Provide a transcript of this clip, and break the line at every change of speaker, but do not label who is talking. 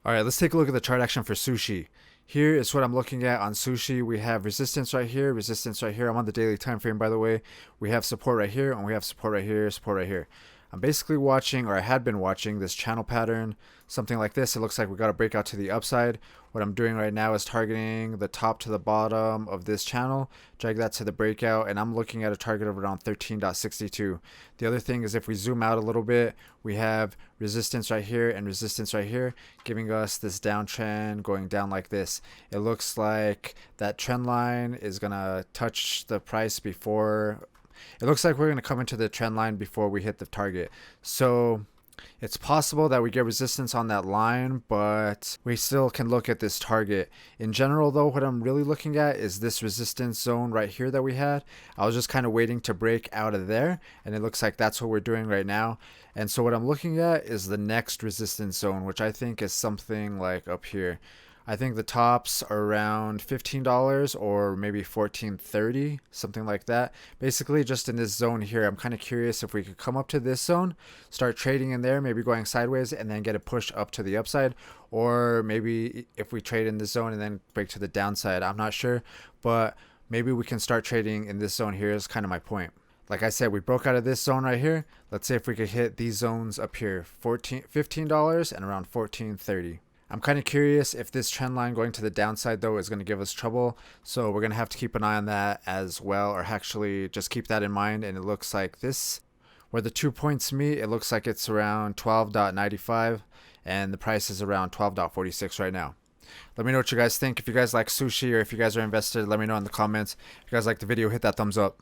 All right, let's take a look at the chart action for Sushi. Here is what I'm looking at on Sushi. We have resistance right here, resistance right here. I'm on the daily time frame, by the way. We have support right here, and we have support right here, support right here. I'm basically watching, or I had been watching, this channel pattern, something like this. It looks like we got a breakout to the upside. What I'm doing right now is targeting the top to the bottom of this channel, drag that to the breakout, and I'm looking at a target of around 13.62. The other thing is if we zoom out a little bit, we have resistance right here and resistance right here, giving us this downtrend going down like this. It looks like that trend line is gonna touch the price before. It looks like we're gonna come into the trend line before we hit the target. So it's possible that we get resistance on that line, but we still can look at this target. In general, though, what I'm really looking at is this resistance zone right here that we had. I was just kind of waiting to break out of there, and it looks like that's what we're doing right now. And so what I'm looking at is the next resistance zone, which I think is something like up here. I think the tops are around $15 or maybe $14.30, something like that. Basically, just in this zone here, I'm kind of curious if we could come up to this zone, start trading in there, maybe going sideways, and then get a push up to the upside. Or maybe if we trade in this zone and then break to the downside. I'm not sure, but maybe we can start trading in this zone here is kind of my point. Like I said, we broke out of this zone right here. Let's say if we could hit these zones up here, $15 and around $14.30. I'm kind of curious if this trend line going to the downside though is going to give us trouble. So we're going to have to keep an eye on that as well, or actually just keep that in mind. And it looks like this, where the 2 points meet, it looks like it's around 12.95 and the price is around 12.46 right now. Let me know what you guys think. If you guys like Sushi or if you guys are invested, let me know in the comments. If you guys like the video, hit that thumbs up.